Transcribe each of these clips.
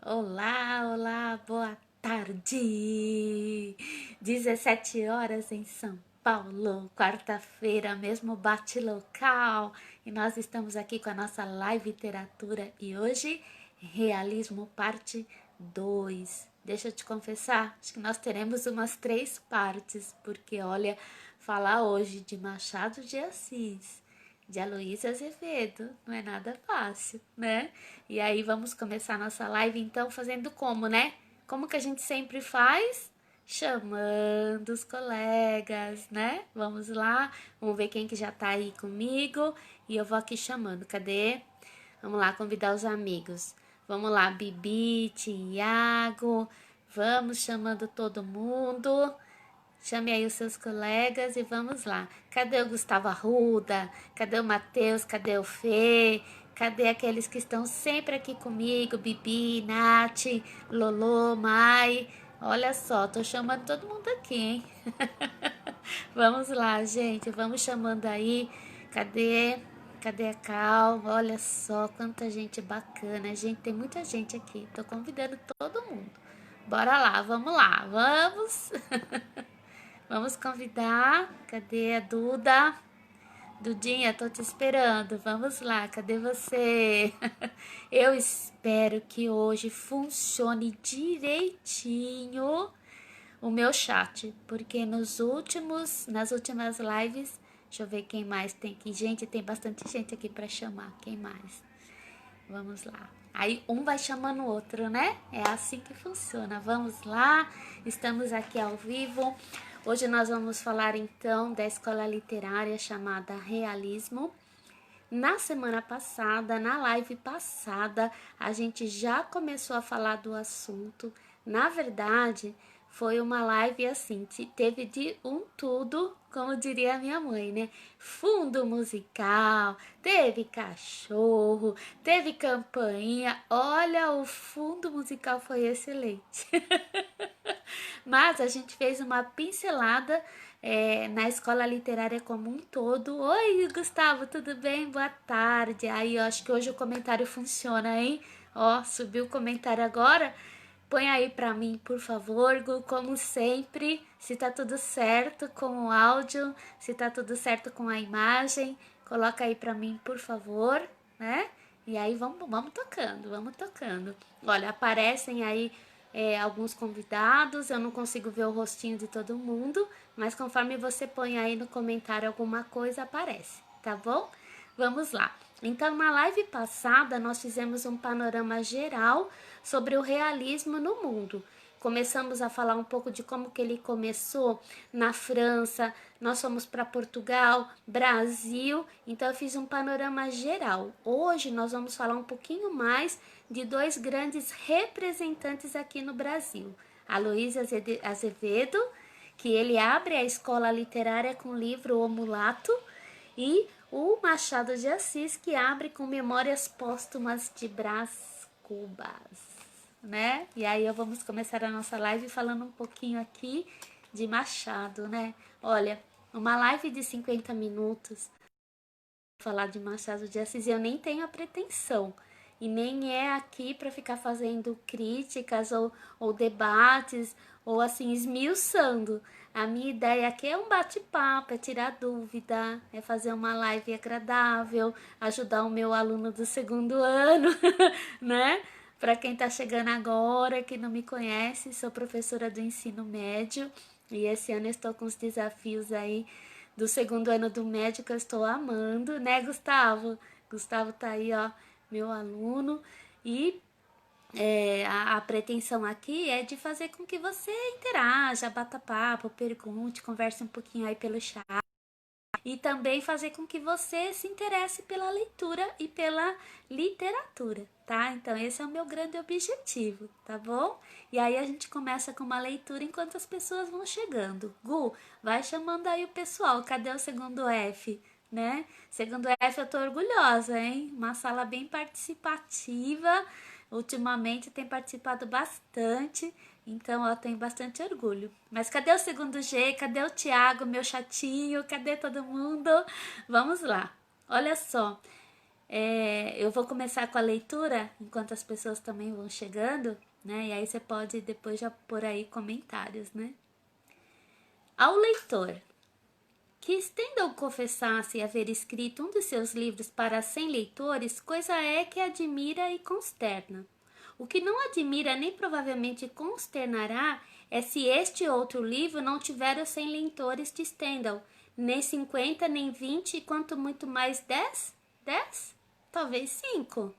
Olá, olá, boa tarde. 17 horas em São Paulo, quarta-feira, mesmo bate local. E nós estamos aqui com a nossa live literatura e hoje, realismo parte 2. Deixa eu te confessar, acho que nós teremos umas 3 partes, porque olha, falar hoje de Machado de Assis, de Aloysio Azevedo, não é nada fácil, né? E aí vamos começar nossa live então fazendo como, né? Como que a gente sempre faz? Chamando os colegas, né? Vamos lá, vamos ver quem que já tá aí comigo e eu vou aqui chamando. Cadê? Vamos lá convidar os amigos. Vamos lá, Bibi, Tiago, vamos chamando todo mundo. Chame aí os seus colegas e vamos lá. Cadê o Gustavo Arruda? Cadê o Matheus? Cadê o Fê? Cadê aqueles que estão sempre aqui comigo? Bibi, Nath, Lolo, Mai. Olha só, tô chamando todo mundo aqui, hein? Vamos lá, gente. Vamos chamando aí. Cadê? Cadê a Cal? Olha só quanta gente bacana. Gente, tem muita gente aqui. Tô convidando todo mundo. Bora lá, vamos lá, vamos. Vamos convidar. Cadê a Duda? Dudinha, tô te esperando. Vamos lá, cadê você? Eu espero que hoje funcione direitinho o meu chat, porque nas últimas lives, deixa eu ver quem mais tem aqui. Gente, tem bastante gente aqui para chamar. Quem mais? Vamos lá. Aí um vai chamando o outro, né? É assim que funciona. Vamos lá, estamos aqui ao vivo. Hoje nós vamos falar então da escola literária chamada Realismo. Na semana passada, na live passada, a gente já começou a falar do assunto. Na verdade, foi uma live assim, teve de um tudo, como diria a minha mãe, né? Fundo musical, teve cachorro, teve campainha. Olha, o fundo musical foi excelente. Mas a gente fez uma pincelada na escola literária como um todo. Oi, Gustavo, tudo bem? Boa tarde. Aí, eu acho que hoje o comentário funciona, hein? Ó, subiu o comentário agora. Põe aí pra mim, por favor, Gu, como sempre, se tá tudo certo com o áudio, se tá tudo certo com a imagem, coloca aí pra mim, por favor, né? E aí vamos tocando, vamos tocando. Olha, aparecem aí alguns convidados, eu não consigo ver o rostinho de todo mundo, mas conforme você põe aí no comentário alguma coisa, aparece, tá bom? Vamos lá. Então, na live passada, nós fizemos um panorama geral sobre o realismo no mundo. Começamos a falar um pouco de como que ele começou na França, nós fomos para Portugal, Brasil, então eu fiz um panorama geral. Hoje nós vamos falar um pouquinho mais de dois grandes representantes aqui no Brasil. Aloysio Azevedo, que ele abre a escola literária com o livro O Mulato, e o Machado de Assis, que abre com Memórias Póstumas de Brás Cubas, né? E aí vamos começar a nossa live falando um pouquinho aqui de Machado, né? Olha, uma live de 50 minutos falar de Machado de Assis, eu nem tenho a pretensão. E nem é aqui para ficar fazendo críticas ou debates ou assim esmiuçando. A minha ideia aqui é um bate-papo, é tirar dúvida, é fazer uma live agradável, ajudar o meu aluno do segundo ano, né? Para quem está chegando agora, que não me conhece, sou professora do ensino médio e esse ano estou com os desafios aí do segundo ano do médio que eu estou amando, né, Gustavo? Gustavo tá aí, ó, meu aluno. E a pretensão aqui é de fazer com que você interaja, bata papo, pergunte, converse um pouquinho aí pelo chat e também fazer com que você se interesse pela leitura e pela literatura, tá? Então esse é o meu grande objetivo, tá bom? E aí a gente começa com uma leitura enquanto as pessoas vão chegando. Gu, vai chamando aí o pessoal. Cadê o segundo F? Né? Segundo F eu tô orgulhosa, hein? Uma sala bem participativa. Ultimamente tem participado bastante, então eu tenho bastante orgulho. Mas cadê o segundo G? Cadê o Thiago, meu chatinho? Cadê todo mundo? Vamos lá. Olha só, Eu vou começar com a leitura, enquanto as pessoas também vão chegando, né? E aí você pode depois já pôr aí comentários, né? Ao leitor, que Stendhal confessasse haver escrito um dos seus livros para 100 leitores, coisa é que admira e consterna. O que não admira nem provavelmente consternará é se este outro livro não tiver os 100 leitores de Stendhal, nem 50, nem 20, e quanto muito mais 10? 10? Talvez 5.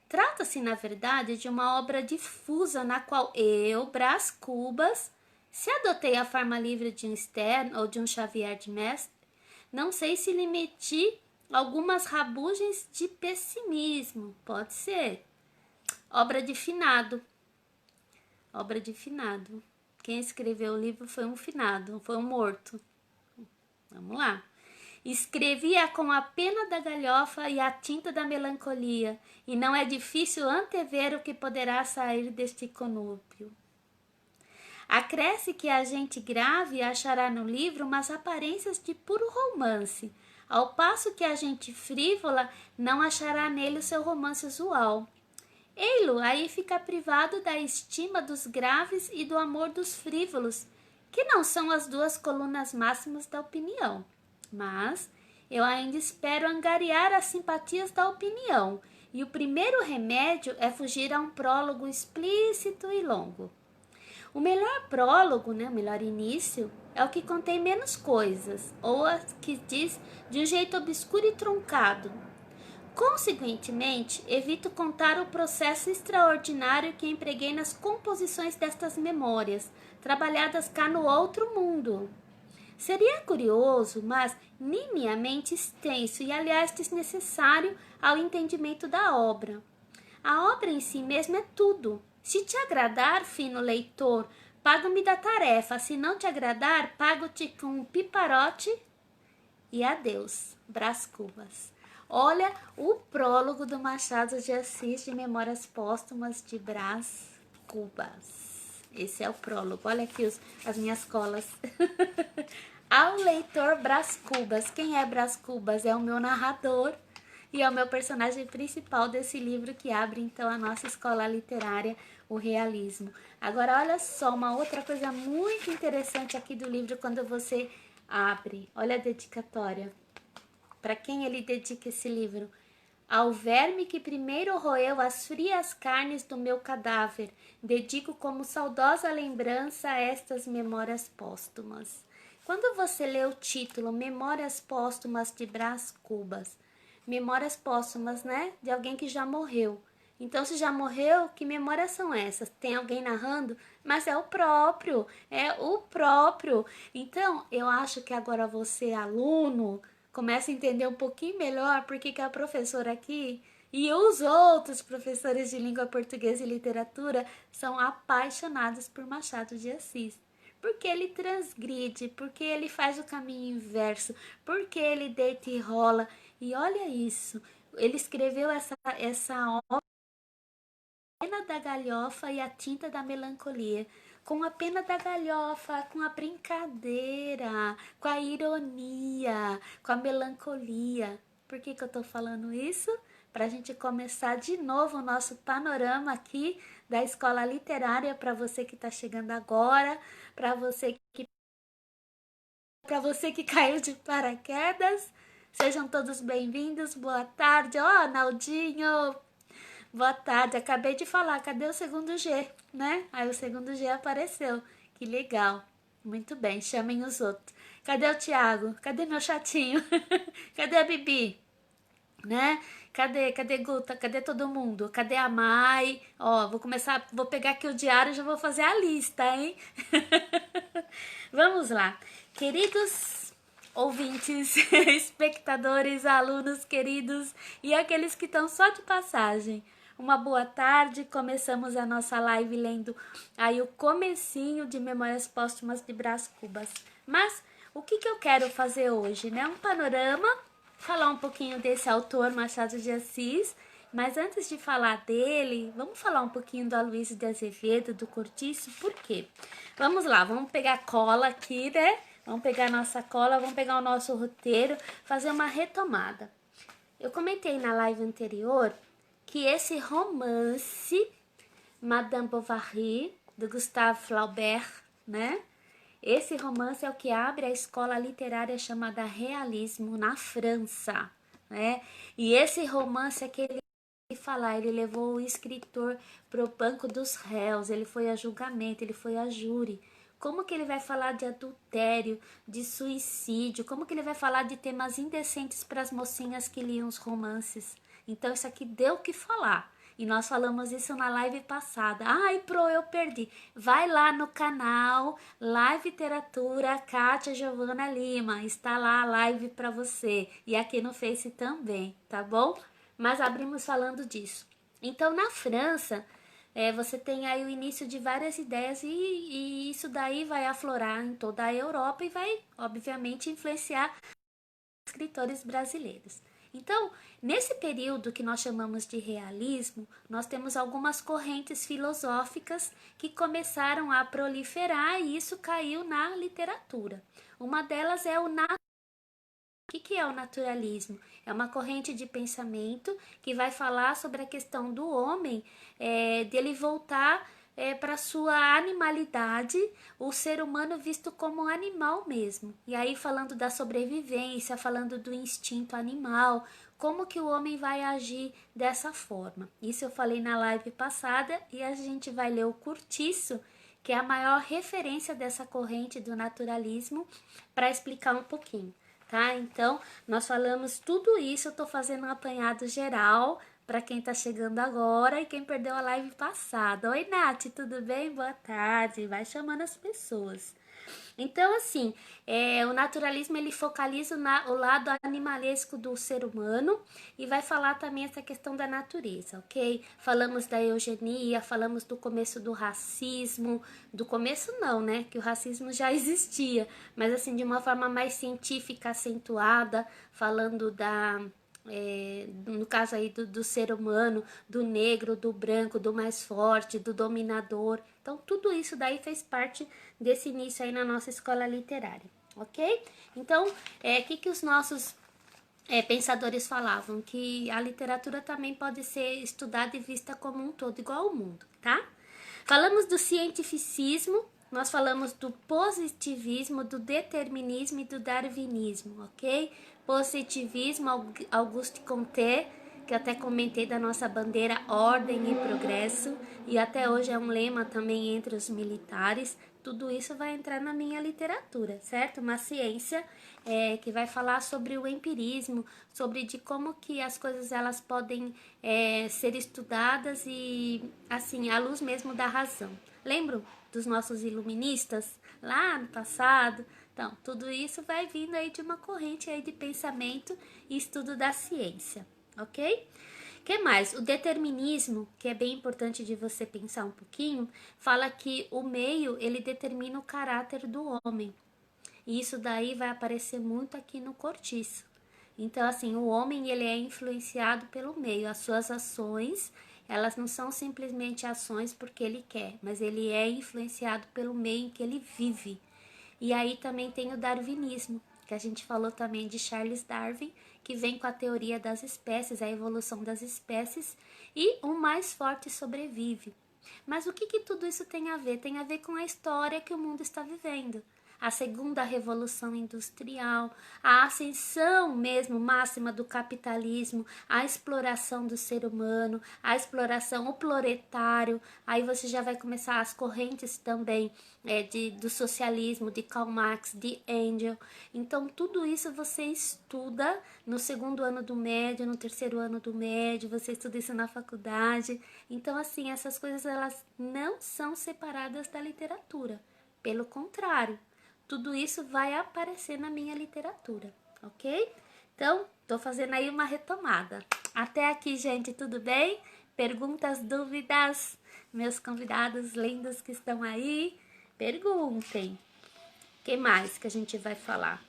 Trata-se, na verdade, de uma obra difusa na qual eu, Brás Cubas, se adotei a forma livre de um Stern ou de um Xavier de Mestre, não sei se lhe meti algumas rabugens de pessimismo. Pode ser. Obra de finado. Obra de finado. Quem escreveu o livro foi um finado, foi um morto. Vamos lá. Escrevia com a pena da galhofa e a tinta da melancolia, e não é difícil antever o que poderá sair deste conúbio. Acresce que a gente grave achará no livro umas aparências de puro romance, ao passo que a gente frívola não achará nele o seu romance usual. Ei-lo aí fica privado da estima dos graves e do amor dos frívolos, que não são as duas colunas máximas da opinião. Mas eu ainda espero angariar as simpatias da opinião, e o primeiro remédio é fugir a um prólogo explícito e longo. O melhor prólogo, né, o melhor início, é o que contém menos coisas, ou a que diz de um jeito obscuro e truncado. Consequentemente, evito contar o processo extraordinário que empreguei nas composições destas memórias, trabalhadas cá no outro mundo. Seria curioso, mas nimiamente extenso e, aliás, desnecessário ao entendimento da obra. A obra em si mesma é tudo. Se te agradar, fino leitor, pago-me da tarefa. Se não te agradar, pago-te com um piparote e adeus. Brás Cubas. Olha o prólogo do Machado de Assis de Memórias Póstumas de Brás Cubas. Esse é o prólogo. Olha aqui as minhas colas. Ao leitor Brás Cubas. Quem é Brás Cubas? É o meu narrador e é o meu personagem principal desse livro que abre então a nossa escola literária, o realismo. Agora olha só uma outra coisa muito interessante aqui do livro quando você abre. Olha a dedicatória. Para quem ele dedica esse livro? Ao verme que primeiro roeu as frias carnes do meu cadáver, dedico como saudosa lembrança estas memórias póstumas. Quando você lê o título Memórias Póstumas de Brás Cubas, memórias póstumas, né? De alguém que já morreu. Então, se já morreu, que memórias são essas? Tem alguém narrando? Mas é o próprio, é o próprio. Então, eu acho que agora você, aluno, começa a entender um pouquinho melhor porque que a professora aqui e os outros professores de língua portuguesa e literatura são apaixonados por Machado de Assis. Porque ele transgride, porque ele faz o caminho inverso, porque ele deita e rola. E olha isso, ele escreveu essa obra com a pena da galhofa e a tinta da melancolia. Com a pena da galhofa, com a brincadeira, com a ironia, com a melancolia. Por que eu tô falando isso? Para a gente começar de novo o nosso panorama aqui da escola literária para você que está chegando agora, para você que caiu de paraquedas. Sejam todos bem-vindos. Boa tarde. Ó, Naldinho. Boa tarde. Acabei de falar, cadê o segundo G, né? Aí o segundo G apareceu. Que legal. Muito bem, chamem os outros. Cadê o Thiago? Cadê meu chatinho? Cadê a Bibi? Né? Cadê Guta? Cadê todo mundo? Cadê a Mai? Ó, vou pegar aqui o diário e já vou fazer a lista, hein? Vamos lá. Queridos ouvintes, espectadores, alunos queridos e aqueles que estão só de passagem. Uma boa tarde, começamos a nossa live lendo aí o comecinho de Memórias Póstumas de Brás Cubas. Mas o que eu quero fazer hoje, né? Um panorama, falar um pouquinho desse autor Machado de Assis, mas antes de falar dele, vamos falar um pouquinho do Aloysio de Azevedo, do Cortiço, por quê? Vamos lá, vamos pegar cola aqui, né? Vamos pegar a nossa cola, vamos pegar o nosso roteiro, fazer uma retomada. Eu comentei na live anterior que esse romance Madame Bovary, do Gustave Flaubert, né? Esse romance é o que abre a escola literária chamada Realismo na França, né? E esse romance é que ele levou o escritor para o banco dos réus, ele foi a julgamento, ele foi a júri. Como que ele vai falar de adultério, de suicídio? Como que ele vai falar de temas indecentes para as mocinhas que liam os romances? Então isso aqui deu o que falar. E nós falamos isso na live passada. Ai, eu perdi. Vai lá no canal Live Literatura Kátia Giovana Lima. Está lá a live para você. E aqui no Face também, tá bom? Mas abrimos falando disso. Então, na França, você tem aí o início de várias ideias e isso daí vai aflorar em toda a Europa e vai, obviamente, influenciar escritores brasileiros. Então, nesse período que nós chamamos de realismo, nós temos algumas correntes filosóficas que começaram a proliferar e isso caiu na literatura. Uma delas é o o que é o naturalismo? É uma corrente de pensamento que vai falar sobre a questão do homem, dele voltar para sua animalidade, o ser humano visto como um animal mesmo. E aí falando da sobrevivência, falando do instinto animal, como que o homem vai agir dessa forma. Isso eu falei na live passada e a gente vai ler o Curtiço, que é a maior referência dessa corrente do naturalismo, para explicar um pouquinho. Tá? Então, nós falamos tudo isso, eu tô fazendo um apanhado geral para quem tá chegando agora e quem perdeu a live passada. Oi, Nath, tudo bem? Boa tarde. Vai chamando as pessoas. Então, assim, o naturalismo ele focaliza o lado animalesco do ser humano e vai falar também essa questão da natureza, ok? Falamos da eugenia, falamos do começo do racismo, do começo não, né? Que o racismo já existia, mas assim, de uma forma mais científica, acentuada, falando no caso aí do ser humano, do negro, do branco, do mais forte, do dominador. Então, tudo isso daí fez parte desse início aí na nossa escola literária, ok? Então, que os nossos pensadores falavam? Que a literatura também pode ser estudada e vista como um todo, igual ao mundo, tá? Falamos do cientificismo, nós falamos do positivismo, do determinismo e do darwinismo, ok? Positivismo, Auguste Comte, que eu até comentei da nossa bandeira Ordem e Progresso, e até hoje é um lema também entre os militares. Tudo isso vai entrar na minha literatura, certo? Uma ciência que vai falar sobre o empirismo, sobre de como que as coisas elas podem ser estudadas e assim à luz mesmo da razão. Lembram dos nossos iluministas lá no passado? Então, tudo isso vai vindo aí de uma corrente aí de pensamento e estudo da ciência, ok? Que mais? O determinismo, que é bem importante de você pensar um pouquinho, fala que o meio ele determina o caráter do homem. E isso daí vai aparecer muito aqui no Cortiço. Então, assim, o homem ele é influenciado pelo meio. As suas ações, elas não são simplesmente ações porque ele quer, mas ele é influenciado pelo meio em que ele vive. E aí também tem o darwinismo, que a gente falou também de Charles Darwin, que vem com a teoria das espécies, a evolução das espécies, e o mais forte sobrevive. Mas o que tudo isso tem a ver? Tem a ver com a história que o mundo está vivendo. A segunda revolução industrial, a ascensão mesmo máxima do capitalismo, a exploração do ser humano, a exploração, o proletário. Aí você já vai começar as correntes também do socialismo, de Karl Marx, de Engels. Então tudo isso você estuda no segundo ano do médio, no terceiro ano do médio, você estuda isso na faculdade. Então assim, essas coisas elas não são separadas da literatura. Pelo contrário, tudo isso vai aparecer na minha literatura, ok? Então, tô fazendo aí uma retomada. Até aqui, gente, tudo bem? Perguntas, dúvidas? Meus convidados lindos que estão aí, perguntem. O que mais que a gente vai falar?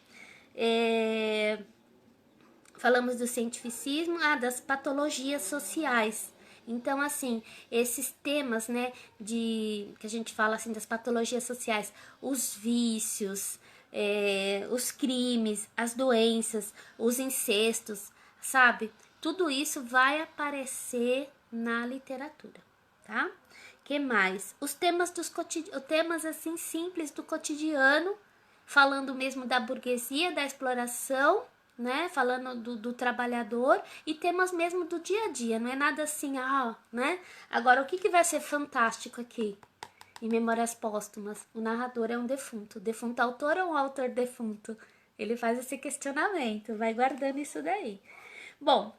Falamos do cientificismo, das patologias sociais. Então, assim, esses temas, né, que a gente fala, assim, das patologias sociais, os vícios, os crimes, as doenças, os incestos, sabe? Tudo isso vai aparecer na literatura, tá? Que mais? Os temas temas assim simples do cotidiano, falando mesmo da burguesia, da exploração, né? Falando do trabalhador e temas mesmo do dia a dia, não é nada assim, né? Agora, o que vai ser fantástico aqui? Em Memórias Póstumas, o narrador é um defunto autor ou um autor defunto? Ele faz esse questionamento, vai guardando isso daí. Bom,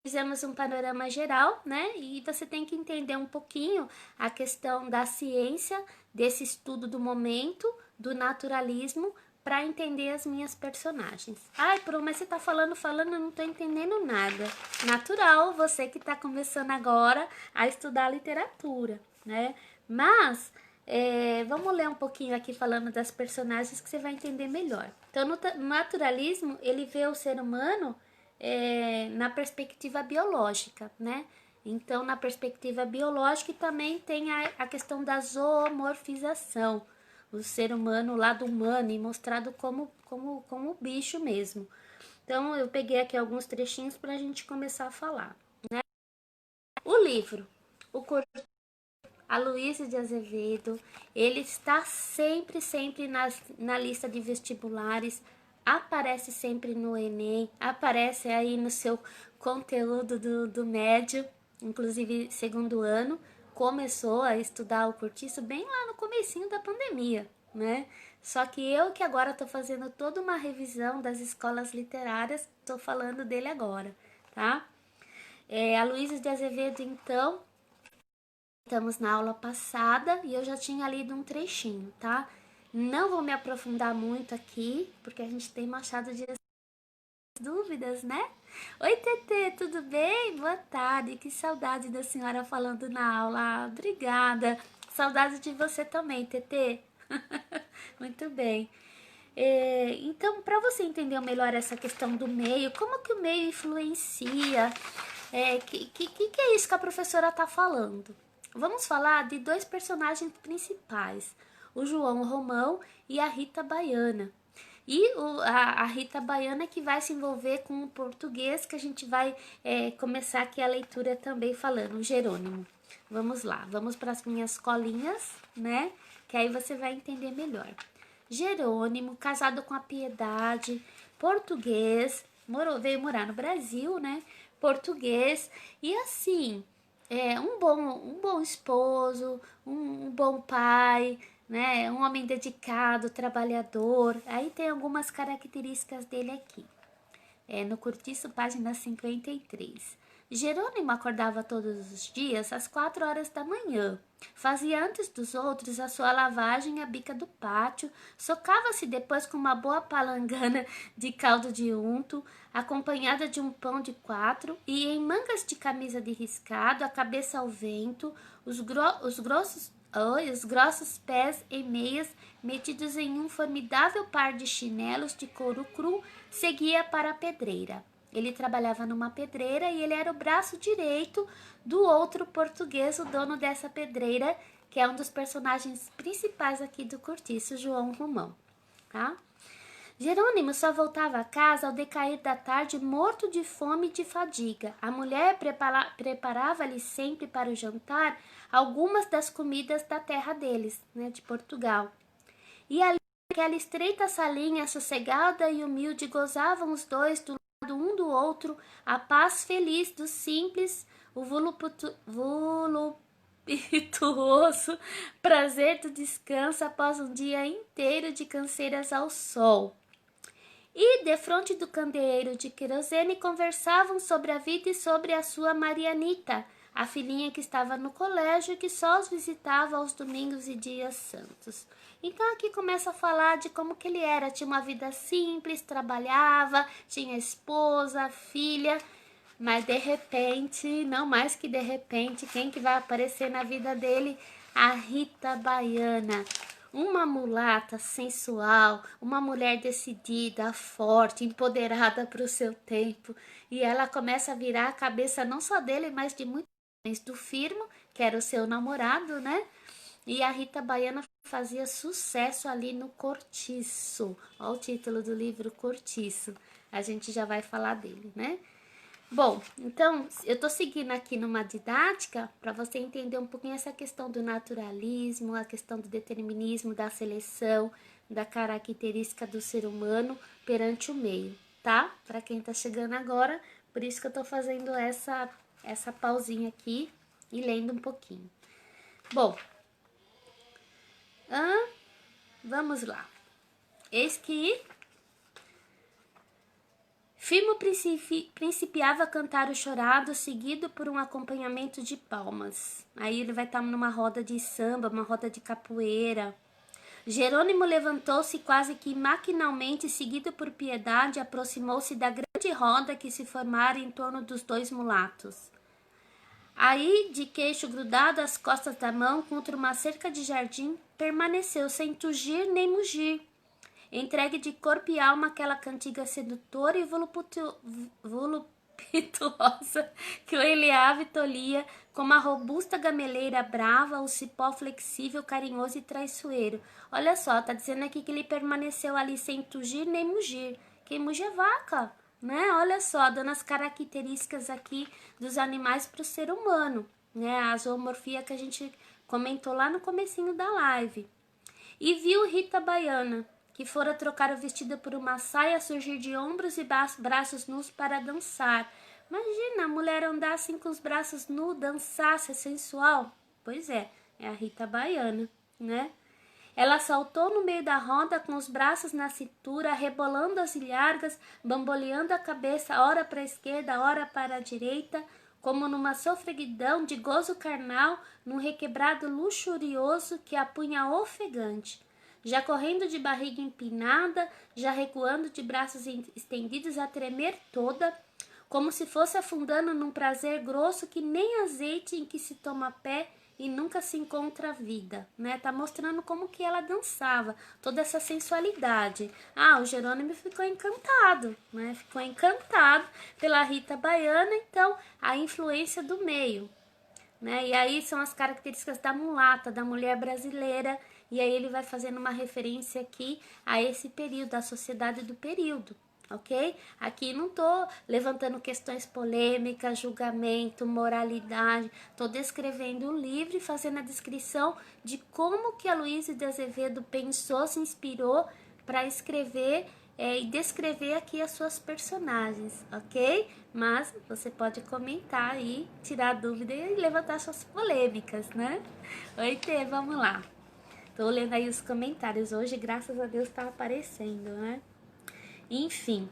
fizemos um panorama geral, né? E você tem que entender um pouquinho a questão da ciência, desse estudo do momento, do naturalismo, para entender as minhas personagens. Ai, Pro, mas você tá falando, eu não tô entendendo nada. Natural, você que tá começando agora a estudar literatura, né? Mas vamos ler um pouquinho aqui falando das personagens que você vai entender melhor. Então, no naturalismo, ele vê o ser humano na perspectiva biológica, né? Então, na perspectiva biológica também tem a questão da zoomorfização, o ser humano, o lado humano, e mostrado como bicho mesmo. Então, eu peguei aqui alguns trechinhos para a gente começar a falar, né? O livro, o Aloysio de Azevedo, ele está sempre na lista de vestibulares, aparece sempre no Enem, aparece aí no seu conteúdo do médio, inclusive segundo ano, começou a estudar o Cortiço bem lá no comecinho da pandemia, né? Só que eu que agora estou fazendo toda uma revisão das escolas literárias, estou falando dele agora, tá? Aloysio de Azevedo, então, estamos na aula passada e eu já tinha lido um trechinho, tá? Não vou me aprofundar muito aqui, porque a gente tem Machado de dúvidas, né? Oi, Tetê, tudo bem? Boa tarde, que saudade da senhora falando na aula. Obrigada. Saudade de você também, Tetê. Muito bem. Então, para você entender melhor essa questão do meio, como que o meio influencia, que é isso que a professora está falando? Vamos falar de dois personagens principais, o João Romão e a Rita Baiana. E a Rita Baiana que vai se envolver com o português, que a gente vai começar aqui a leitura também falando, o Jerônimo. Vamos lá, vamos para as minhas colinhas, né? Que aí você vai entender melhor. Jerônimo, casado com a Piedade, português, veio morar no Brasil, né? Português, e assim, um bom esposo, um bom pai, né? Um homem dedicado, trabalhador. Aí tem algumas características dele aqui. No Cortiço, página 53. Jerônimo acordava todos os dias às 4 horas da manhã. Fazia antes dos outros a sua lavagem à bica do pátio, socava-se depois com uma boa palangana de caldo de unto, acompanhada de um pão de 4, e em mangas de camisa de riscado, a cabeça ao vento, os grossos pés em meias metidos em um formidável par de chinelos de couro cru, seguia para a pedreira. Ele trabalhava numa pedreira e ele era o braço direito do outro português, o dono dessa pedreira, que é um dos personagens principais aqui do Cortiço, João Romão, tá? Jerônimo só voltava a casa ao decair da tarde, morto de fome e de fadiga. A mulher preparava-lhe sempre para o jantar algumas das comidas da terra deles, né, de Portugal. E ali, naquela estreita salinha sossegada e humilde, gozavam os dois do lado um do outro a paz feliz do simples, o voluptuoso prazer do descanso após um dia inteiro de canseiras ao sol. E, defronte do candeeiro de querosene, conversavam sobre a vida e sobre a sua Marianita, a filhinha que estava no colégio e que só os visitava aos domingos e dias santos. Então aqui começa a falar de como que ele era, tinha uma vida simples, trabalhava, tinha esposa, filha, mas de repente, não mais que de repente, quem que vai aparecer na vida dele? A Rita Baiana, uma mulata sensual, uma mulher decidida, forte, empoderada para o seu tempo. E ela começa a virar a cabeça não só dele, mas de muitos homens, do Firmo, que era o seu namorado, né? E a Rita Baiana fazia sucesso ali no Cortiço. Olha o título do livro, Cortiço. a gente já vai falar dele, né? Bom, então, eu tô seguindo aqui numa didática para você entender um pouquinho essa questão do naturalismo, a questão do determinismo, da seleção, da característica do ser humano perante o meio, tá? Para quem tá chegando agora, por isso que eu tô fazendo essa pausinha aqui e lendo um pouquinho. Bom, vamos lá. Eis que Firmo principiava a cantar o chorado, seguido por um acompanhamento de palmas. Aí ele vai estar numa roda de samba, uma roda de capoeira. Jerônimo levantou-se quase que maquinalmente, seguido por Piedade, aproximou-se da grande roda que se formara em torno dos dois mulatos. Aí, de queixo grudado às costas da mão contra uma cerca de jardim, permaneceu sem tugir nem mugir, entregue de corpo e alma àquela cantiga sedutora e voluptuosa que o Eliave tolhia como a robusta gameleira brava, o cipó flexível, carinhoso e traiçoeiro. Olha só, tá dizendo aqui que ele permaneceu ali sem tugir nem mugir. Quem muge é vaca, né? Olha só, dando as características aqui dos animais para o ser humano, né? A zoomorfia que a gente comentou lá no comecinho da live. E viu Rita Baiana, que fora trocar o vestido por uma saia, surgir de ombros e braços nus para dançar. Imagina a mulher andar assim com os braços nus, dançar, ser sensual. Pois é a Rita Baiana, né? Ela saltou no meio da roda com os braços na cintura, rebolando as ilhargas, bamboleando a cabeça, ora para a esquerda, ora para a direita, como numa sofreguidão de gozo carnal, num requebrado luxurioso que a punha ofegante. Já correndo de barriga empinada, já recuando de braços estendidos a tremer toda, como se fosse afundando num prazer grosso que nem azeite em que se toma pé e nunca se encontra vida, né? Tá mostrando como que ela dançava, toda essa sensualidade. O Jerônimo ficou encantado, né? Ficou encantado pela Rita Baiana, então a influência do meio, né? E aí são as características da mulata, da mulher brasileira, e aí ele vai fazendo uma referência aqui a esse período, a sociedade do período. Ok? Aqui não tô levantando questões polêmicas, julgamento, moralidade. Tô descrevendo o livro e fazendo a descrição de como que a Luísa de Azevedo pensou, se inspirou para escrever e descrever aqui as suas personagens, ok? Mas você pode comentar aí, tirar dúvida e levantar suas polêmicas, né? Oi, Tê, vamos lá. Tô lendo aí os comentários. Hoje, graças a Deus, tá aparecendo, né? Enfim,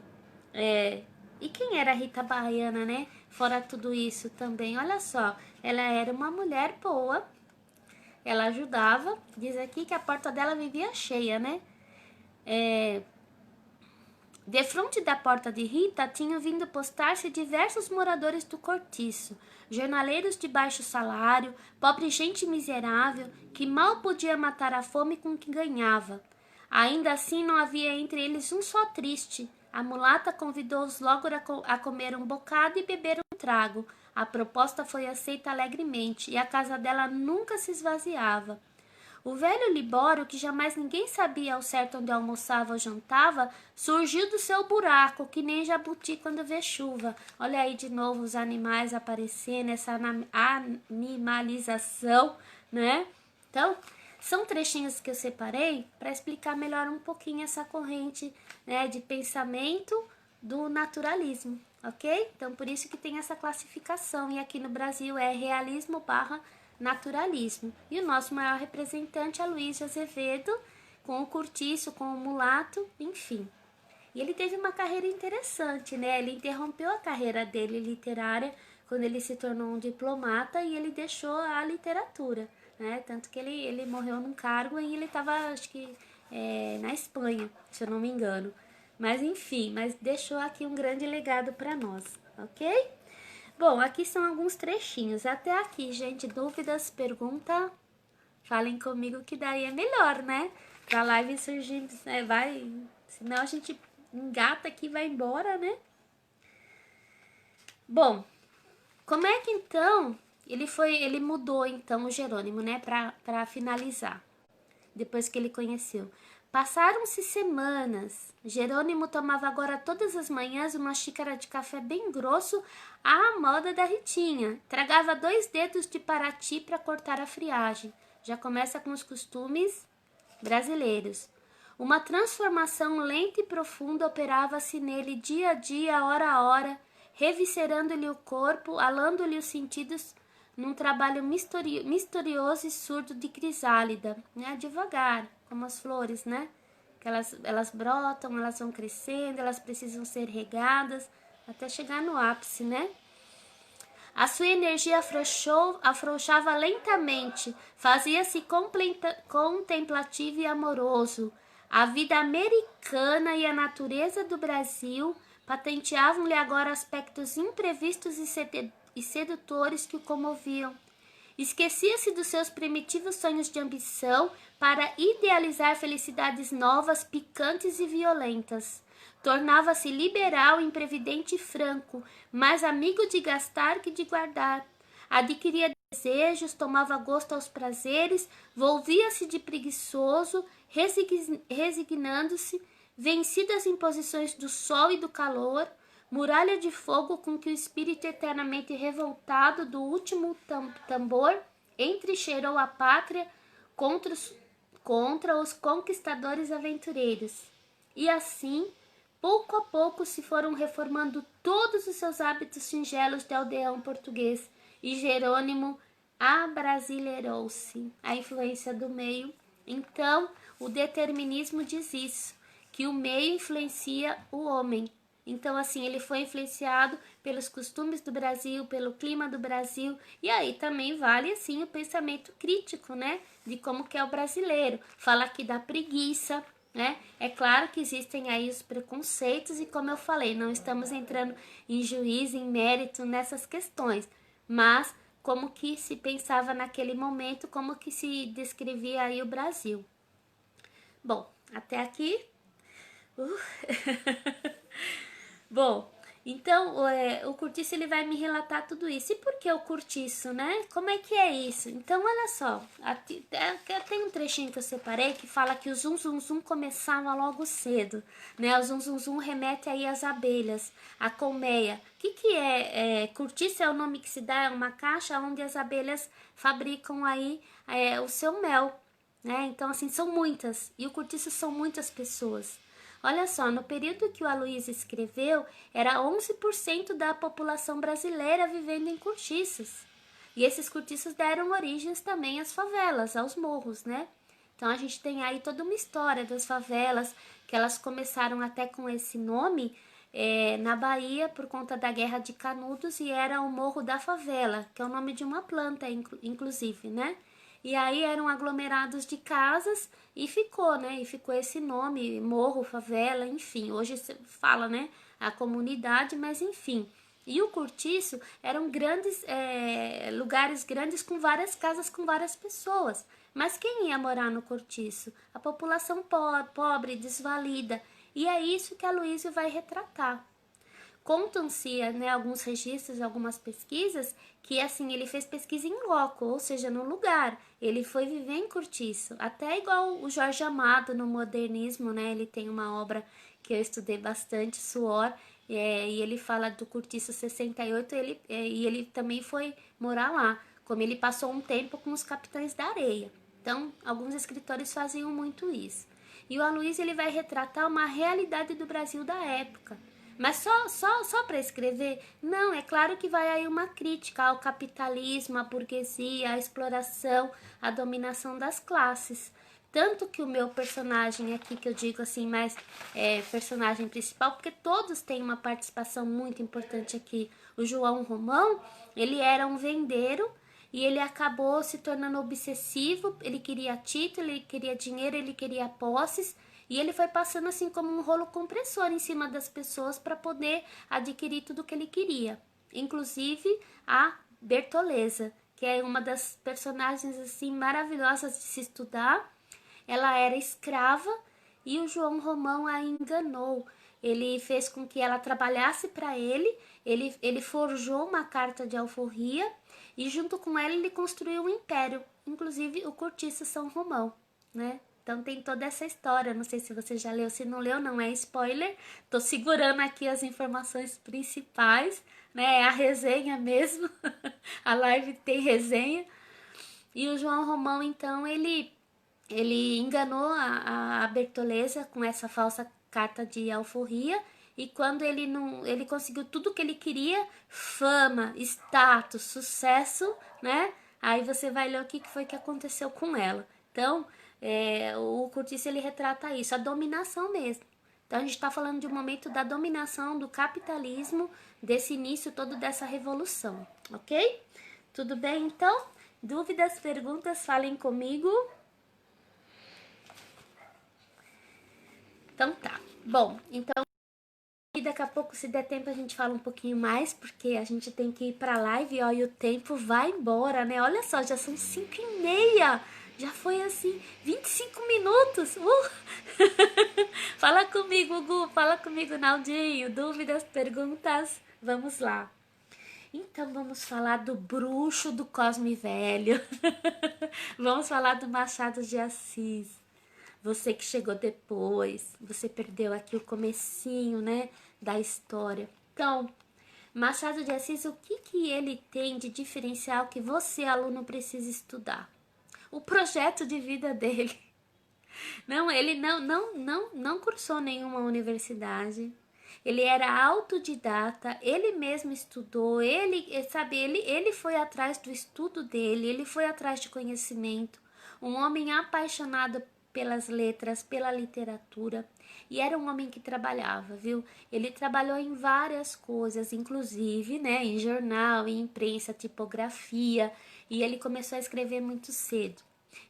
e quem era a Rita Baiana, né? Fora tudo isso também, olha só, ela era uma mulher boa, ela ajudava, diz aqui que a porta dela vivia cheia, né? Defronte da porta de Rita tinham vindo postar-se diversos moradores do cortiço, jornaleiros de baixo salário, pobre gente miserável, que mal podia matar a fome com o que ganhava. Ainda assim não havia entre eles um só triste. A mulata convidou-os logo a comer um bocado e beber um trago. A proposta foi aceita alegremente, e a casa dela nunca se esvaziava. O velho Libório, que jamais ninguém sabia ao certo onde almoçava ou jantava, surgiu do seu buraco, que nem jabuti quando vê chuva. Olha aí de novo os animais aparecendo, essa animalização, né? Então, são trechinhos que eu separei para explicar melhor um pouquinho essa corrente, né, de pensamento do naturalismo, ok? Então, por isso que tem essa classificação. E aqui no Brasil é realismo barra naturalismo. E o nosso maior representante é Luiz de Azevedo, com o cortiço, com o mulato, enfim. E ele teve uma carreira interessante, né? Ele interrompeu a carreira dele literária quando ele se tornou um diplomata e ele deixou a literatura, né? Tanto que ele morreu num cargo e ele estava, acho que, na Espanha, se eu não me engano. Mas enfim, mas deixou aqui um grande legado para nós, ok? Bom, aqui são alguns trechinhos. Até aqui, gente, dúvidas, pergunta, falem comigo que daí é melhor, né? Pra live surgir, vai, senão a gente engata aqui e vai embora, né? Bom, como é que então ele mudou então o Jerônimo, né, pra finalizar, depois que ele conheceu. Passaram-se semanas. Jerônimo tomava agora todas as manhãs uma xícara de café bem grosso à moda da Ritinha. Tragava 2 dedos de Paraty para cortar a friagem. Já começa com os costumes brasileiros. Uma transformação lenta e profunda operava-se nele dia a dia, hora a hora, reviscerando-lhe o corpo, alando-lhe os sentidos num trabalho misterioso e surdo de crisálida, né? Devagar, como as flores, né? Que elas brotam, elas vão crescendo, elas precisam ser regadas até chegar no ápice, né? A sua energia afrouxava lentamente, fazia-se contemplativo e amoroso. A vida americana e a natureza do Brasil patenteavam-lhe agora aspectos imprevistos e sedutores que o comoviam. Esquecia-se dos seus primitivos sonhos de ambição para idealizar felicidades novas, picantes e violentas. Tornava-se liberal, imprevidente e franco, mais amigo de gastar que de guardar. Adquiria desejos, tomava gosto aos prazeres, volvia-se de preguiçoso, resignando-se, vencido as imposições do sol e do calor, muralha de fogo com que o espírito eternamente revoltado do último tambor entrincheirou a pátria contra os conquistadores aventureiros. E assim, pouco a pouco se foram reformando todos os seus hábitos singelos de aldeão português, e Jerônimo abrasileirou-se. A influência do meio. Então, o determinismo diz isso, que o meio influencia o homem. Então, assim, ele foi influenciado pelos costumes do Brasil, pelo clima do Brasil, e aí também vale, assim, o pensamento crítico, né, de como que é o brasileiro. Fala aqui da preguiça, né? É claro que existem aí os preconceitos e, como eu falei, não estamos entrando em juízo, em mérito nessas questões, mas como que se pensava naquele momento, como que se descrevia aí o Brasil. Bom, até aqui. Bom, então o Curtiço ele vai me relatar tudo isso. E por que o Curtiço, né? Como é que é isso? Então, olha só, tem um trechinho que eu separei que fala que o zum zum zum começava logo cedo, né? O zum zum zum remete aí às abelhas, a colmeia. O que é? Curtiço é o nome que se dá, é uma caixa onde as abelhas fabricam aí o seu mel, né? Então, assim, são muitas. E o Curtiço são muitas pessoas. Olha só, no período que o Aloysio escreveu, era 11% da população brasileira vivendo em cortiços. E esses cortiços deram origens também às favelas, aos morros, né? Então a gente tem aí toda uma história das favelas, que elas começaram até com esse nome na Bahia por conta da Guerra de Canudos, e era o Morro da Favela, que é o nome de uma planta, inclusive, né? E aí eram aglomerados de casas e ficou, né? E ficou esse nome, morro, favela, enfim. Hoje se fala, né? A comunidade, mas enfim. E o cortiço eram grandes lugares grandes com várias casas com várias pessoas. Mas quem ia morar no cortiço? A população pobre, desvalida. E é isso que a Aloysio vai retratar. Contam-se, né, alguns registros, algumas pesquisas, que assim, ele fez pesquisa em loco, ou seja, no lugar. Ele foi viver em Cortiço, até igual o Jorge Amado no modernismo, né? Ele tem uma obra que eu estudei bastante, Suor, e ele fala do Cortiço 68, e ele também foi morar lá, como ele passou um tempo com os Capitães da Areia. Então, alguns escritores faziam muito isso. E o Aloysio ele vai retratar uma realidade do Brasil da época. Mas só para escrever? Não, é claro que vai aí uma crítica ao capitalismo, à burguesia, à exploração, à dominação das classes. Tanto que o meu personagem aqui, que eu digo assim, mais personagem principal, porque todos têm uma participação muito importante aqui. O João Romão, ele era um vendeiro e ele acabou se tornando obsessivo, ele queria título, ele queria dinheiro, ele queria posses, e ele foi passando assim como um rolo compressor em cima das pessoas para poder adquirir tudo o que ele queria. Inclusive a Bertoleza, que é uma das personagens assim maravilhosas de se estudar. Ela era escrava e o João Romão a enganou. Ele fez com que ela trabalhasse para ele forjou uma carta de alforria e junto com ela ele construiu um império, inclusive o Cortiço São Romão, né? Então tem toda essa história, não sei se você já leu, se não leu, não é spoiler. Tô segurando aqui as informações principais, né? É a resenha mesmo. A live tem resenha. E o João Romão, então, ele enganou a Bertoleza com essa falsa carta de alforria. E quando ele não, ele conseguiu tudo que ele queria, fama, status, sucesso, né? Aí você vai ler o que foi que aconteceu com ela. Então, o Curtiço, ele retrata isso, a dominação mesmo. Então a gente está falando de um momento da dominação do capitalismo, desse início todo dessa revolução, ok? Tudo bem então? Dúvidas, perguntas, falem comigo. Então tá. Bom, então daqui a pouco, se der tempo, a gente fala um pouquinho mais, porque a gente tem que ir pra live, ó, e o tempo vai embora, né? Olha só, já são 5h30. Já foi assim, 25 minutos. Fala comigo, Gu, fala comigo, Naldinho. Dúvidas, perguntas? Vamos lá. Então vamos falar do bruxo do Cosme Velho. Vamos falar do Machado de Assis. Você que chegou depois, você perdeu aqui o comecinho, né, da história. Então, Machado de Assis, o que ele tem de diferencial que você, aluno, precisa estudar? O projeto de vida dele. Não, ele não cursou nenhuma universidade. Ele era autodidata, ele mesmo estudou, ele foi atrás do estudo dele, ele foi atrás de conhecimento. Um homem apaixonado pelas letras, pela literatura, e era um homem que trabalhava, viu? Ele trabalhou em várias coisas, inclusive, né, em jornal, em imprensa, tipografia, e ele começou a escrever muito cedo.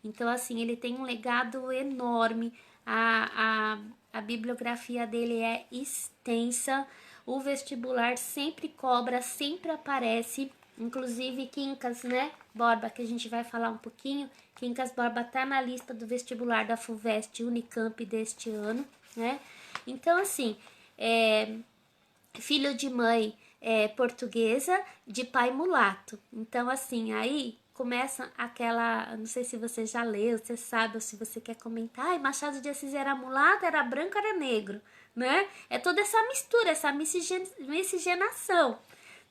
Então, assim, ele tem um legado enorme, a bibliografia dele é extensa, o vestibular sempre cobra, sempre aparece, inclusive Quincas, né, Borba, que a gente vai falar um pouquinho. Quincas Borba tá na lista do vestibular da FUVEST Unicamp deste ano, né? Então, assim, filho de mãe portuguesa, de pai mulato. Então, assim, aí começa aquela, não sei se você já leu, você sabe, ou se você quer comentar, ai, Machado de Assis era mulato, era branco, era negro, né? É toda essa mistura, essa miscigenação.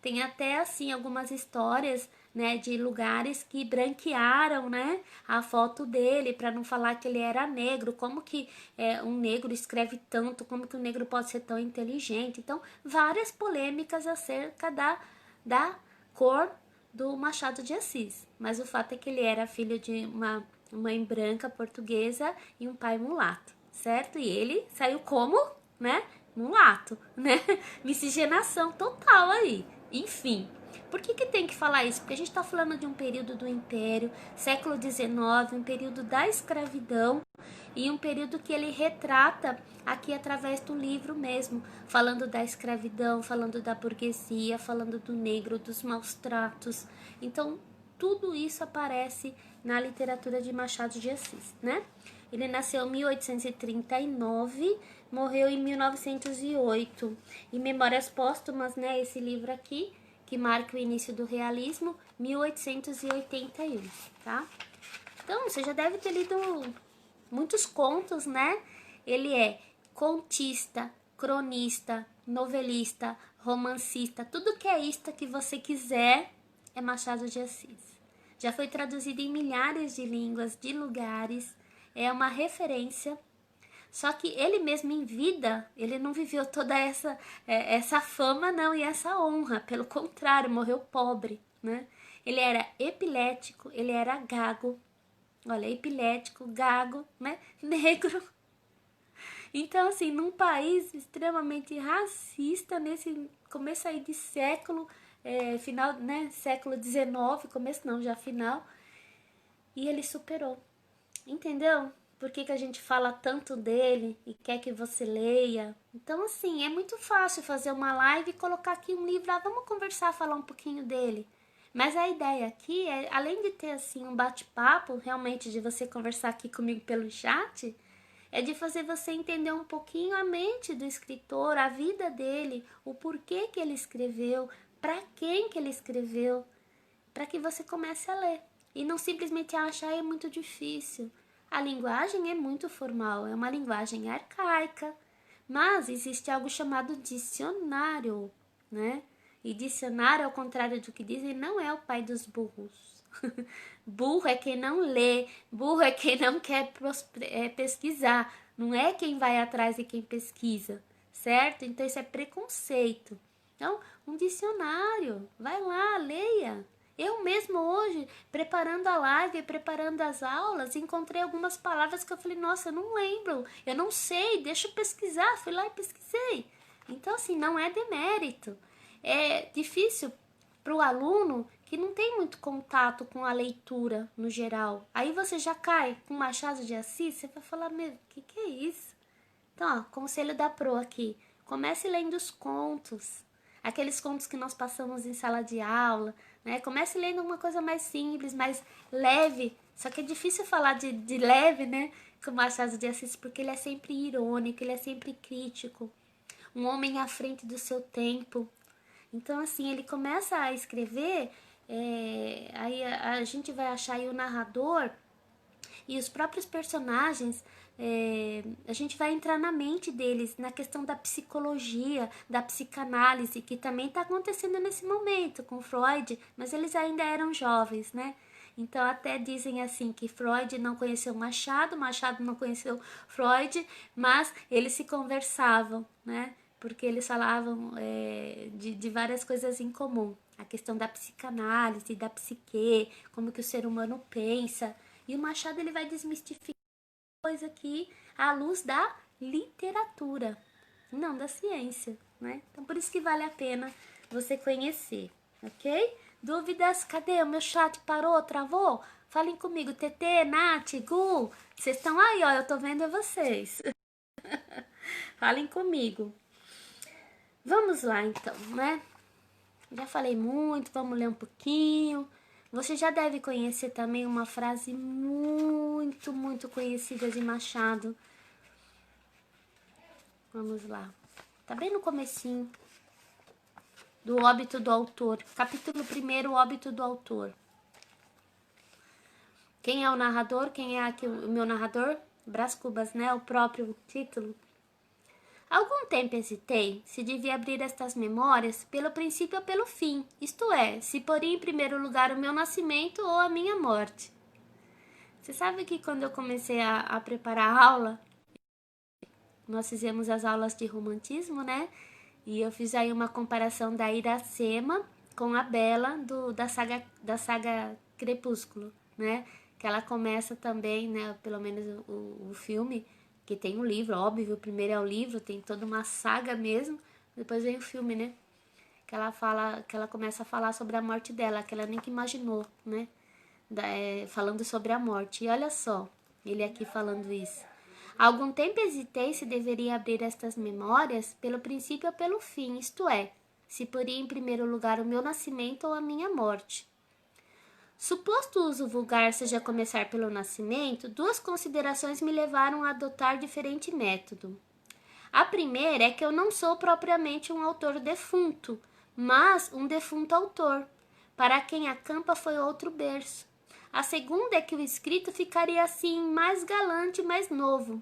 Tem até, assim, algumas histórias, né, de lugares que branquearam, né, a foto dele para não falar que ele era negro. Como que um negro escreve tanto? Como que um negro pode ser tão inteligente? Então, várias polêmicas acerca da cor do Machado de Assis. Mas o fato é que ele era filho de uma mãe branca portuguesa e um pai mulato, certo? E ele saiu como, né, mulato, né? Miscigenação total aí. Enfim, por que tem que falar isso? Porque a gente está falando de um período do Império, século XIX, um período da escravidão e um período que ele retrata aqui através do livro mesmo, falando da escravidão, falando da burguesia, falando do negro, dos maus tratos. Então, tudo isso aparece na literatura de Machado de Assis, né? Ele nasceu em 1839, morreu em 1908. E Memórias Póstumas, né, esse livro aqui, que marca o início do realismo, 1881, tá? Então, você já deve ter lido muitos contos, né? Ele é contista, cronista, novelista, romancista, tudo que é isto que você quiser é Machado de Assis. Já foi traduzido em milhares de línguas, de lugares, é uma referência. Só que ele mesmo em vida, ele não viveu toda essa fama, não, e essa honra. Pelo contrário, morreu pobre, né? Ele era epilético, ele era gago. Olha, epilético, gago, né? Negro. Então, assim, num país extremamente racista, nesse começo aí de século, final, né? Século XIX, começo não, já final. E ele superou. Entendeu? Por que a gente fala tanto dele e quer que você leia? Então, assim, é muito fácil fazer uma live e colocar aqui um livro. Ah, vamos conversar, falar um pouquinho dele. Mas a ideia aqui é, além de ter, assim, um bate-papo, realmente, de você conversar aqui comigo pelo chat, é de fazer você entender um pouquinho a mente do escritor, a vida dele, o porquê que ele escreveu, para quem que ele escreveu, para que você comece a ler. E não simplesmente achar é muito difícil. A linguagem é muito formal, é uma linguagem arcaica, mas existe algo chamado dicionário, né? E dicionário, ao contrário do que dizem, não é o pai dos burros. Burro é quem não lê, burro é quem não quer pesquisar, não é quem vai atrás e quem pesquisa, certo? Então isso é preconceito. Então, um dicionário, vai lá, leia. Eu mesmo hoje, preparando a live, preparando as aulas, encontrei algumas palavras que eu falei, nossa, eu não lembro, eu não sei, deixa eu pesquisar. Fui lá e pesquisei. Então, assim, não é demérito. É difícil para o aluno que não tem muito contato com a leitura no geral. Aí você já cai com Machado de Assis, você vai falar, meu, o que é isso? Então, ó, conselho da Pro aqui. Comece lendo os contos. Aqueles contos que nós passamos em sala de aula, né? Comece lendo uma coisa mais simples, mais leve. Só que é difícil falar de leve, né? Com Machado de Assis, porque ele é sempre irônico, ele é sempre crítico. Um homem à frente do seu tempo. Então, assim, ele começa a escrever, aí a gente vai achar aí o narrador e os próprios personagens, a gente vai entrar na mente deles, na questão da psicologia, da psicanálise, que também está acontecendo nesse momento com Freud, mas eles ainda eram jovens, né? Então até dizem assim que Freud não conheceu Machado, Machado não conheceu Freud, mas eles se conversavam, né? Porque eles falavam de várias coisas em comum. A questão da psicanálise, da psique, como que o ser humano pensa. E o Machado ele vai desmistificar coisa aqui à luz da literatura, não da ciência, né? Então por isso que vale a pena você conhecer, ok? Dúvidas? Cadê? O meu chat parou, travou? Falem comigo, TT, Nath, Gu, vocês estão aí, ó, eu tô vendo vocês. Falem comigo. Vamos lá então, né? Já falei muito, vamos ler um pouquinho. Você já deve conhecer também uma frase muito, muito conhecida de Machado. Vamos lá. Tá bem no comecinho do Óbito do Autor. Capítulo 1, o Óbito do Autor. Quem é o narrador? Quem é aqui o meu narrador? Brás Cubas, né? O próprio título. Algum tempo hesitei se devia abrir estas memórias pelo princípio ou pelo fim, isto é, se poria em primeiro lugar o meu nascimento ou a minha morte. Você sabe que quando eu comecei a preparar a aula, nós fizemos as aulas de romantismo, né? E eu fiz aí uma comparação da Iracema com a Bela da saga Crepúsculo, né? Que ela começa também, né? Pelo menos o filme, que tem um livro, óbvio, o primeiro é o livro, tem toda uma saga mesmo, depois vem o filme, né? Que ela começa a falar sobre a morte dela, que ela nem que imaginou, né? Falando sobre a morte. E olha só, ele aqui falando isso. Há algum tempo hesitei se deveria abrir estas memórias pelo princípio ou pelo fim, isto é, se poria em primeiro lugar o meu nascimento ou a minha morte. Suposto o uso vulgar seja começar pelo nascimento, duas considerações me levaram a adotar diferente método. A primeira é que eu não sou propriamente um autor defunto, mas um defunto autor, para quem a campa foi outro berço. A segunda é que o escrito ficaria assim mais galante e mais novo.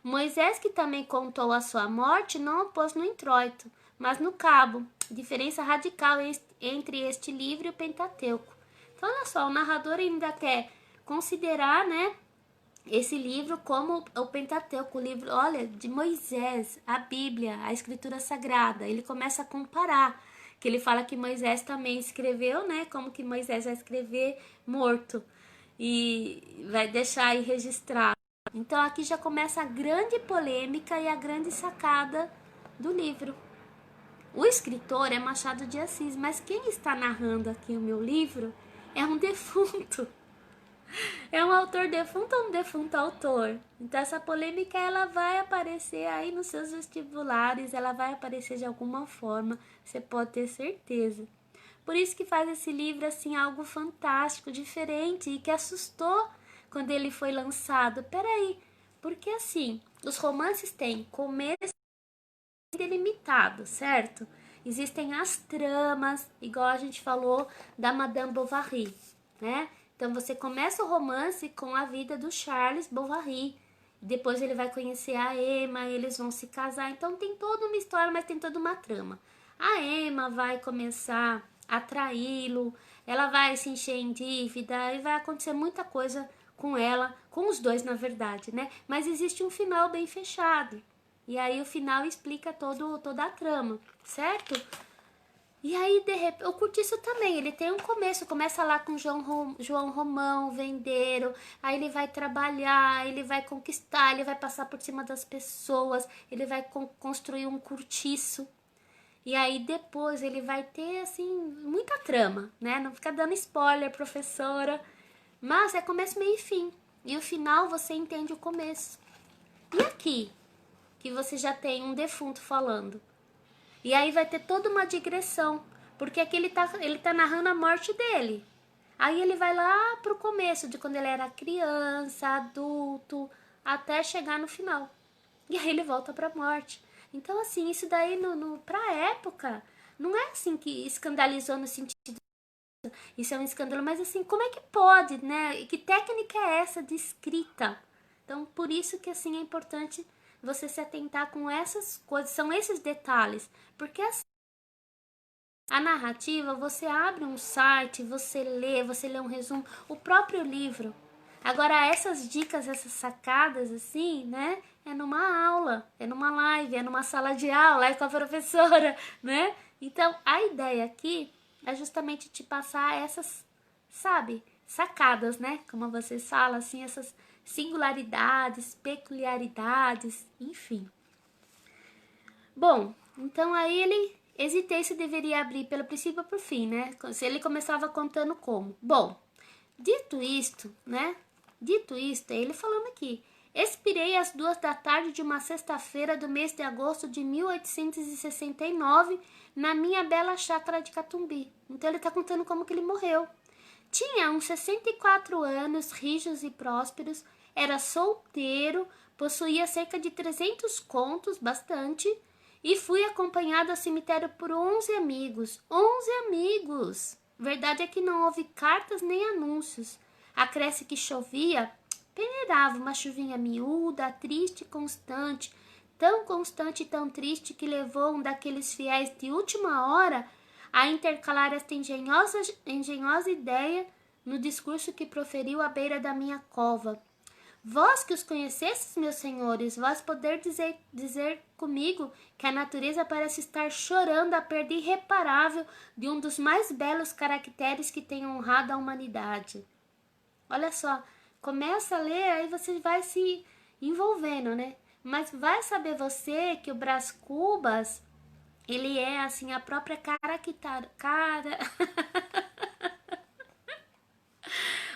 Moisés, que também contou a sua morte, não a pôs no introito, mas no cabo, diferença radical entre este livro e o Pentateuco. Então, olha só, o narrador ainda quer considerar, né, esse livro como o Pentateuco, o livro, olha, de Moisés, a Bíblia, a Escritura Sagrada. Ele começa a comparar, que ele fala que Moisés também escreveu, né, como que Moisés vai escrever morto e vai deixar aí registrado. Então aqui já começa a grande polêmica e a grande sacada do livro. O escritor é Machado de Assis, mas quem está narrando aqui o meu livro é um defunto. É um autor defunto ou um defunto autor? Então essa polêmica ela vai aparecer aí nos seus vestibulares, ela vai aparecer de alguma forma, você pode ter certeza. Por isso que faz esse livro assim algo fantástico, diferente e que assustou quando ele foi lançado. Peraí, porque assim, os romances têm começo delimitado, certo? Existem as tramas, igual a gente falou da Madame Bovary, né? Então você começa o romance com a vida do Charles Bovary. Depois ele vai conhecer a Emma, eles vão se casar. Então tem toda uma história, mas tem toda uma trama. A Emma vai começar a traí-lo, ela vai se encher em dívida e vai acontecer muita coisa com ela, com os dois na verdade, né? Mas existe um final bem fechado. E aí o final explica toda a trama, certo? E aí, de repente, o Curtiço também, ele tem um começo, começa lá com João Romão, vendeiro, aí ele vai trabalhar, ele vai conquistar, ele vai passar por cima das pessoas, ele vai construir um cortiço. E aí depois ele vai ter, assim, muita trama, né? Não fica dando spoiler, professora. Mas é começo, meio e fim. E o final você entende o começo. E aqui, que você já tem um defunto falando. E aí vai ter toda uma digressão, porque aqui ele tá narrando a morte dele. Aí ele vai lá pro começo, de quando ele era criança, adulto, até chegar no final. E aí ele volta pra morte. Então, assim, isso daí pra época, não é assim que escandalizou no sentido, isso é um escândalo, mas assim, como é que pode, né? E que técnica é essa de escrita? Então, por isso que assim é importante você se atentar com essas coisas, são esses detalhes, porque assim, a narrativa, você abre um site, você lê um resumo, o próprio livro. Agora, essas dicas, essas sacadas, assim, né? É numa aula, é numa live, é numa sala de aula, é com a professora, né? Então, a ideia aqui é justamente te passar essas, sabe, sacadas, né? Como vocês falam, assim, essas singularidades, peculiaridades, enfim. Bom, então aí ele hesitei se deveria abrir pelo princípio ou por fim, né? Se ele começava contando como. Bom, dito isto, né? Dito isto, é ele falando aqui. Expirei às 2 da tarde de uma sexta-feira do mês de agosto de 1869 na minha bela chácara de Catumbi. Então ele tá contando como que ele morreu. Tinha uns 64 anos, rijos e prósperos, era solteiro, possuía cerca de 300 contos, bastante, e fui acompanhado ao cemitério por 11 amigos. 11 amigos! Verdade é que não houve cartas nem anúncios. Acresce que chovia, peneirava uma chuvinha miúda, triste e constante, tão tão triste que levou um daqueles fiéis de última hora a intercalar esta engenhosa ideia no discurso que proferiu à beira da minha cova. Vós que os conhecestes, meus senhores, vós poder dizer comigo que a natureza parece estar chorando a perda irreparável de um dos mais belos caracteres que tem honrado a humanidade. Olha só, começa a ler, aí você vai se envolvendo, né? Mas vai saber você que o Brás Cubas, ele é assim a própria cara.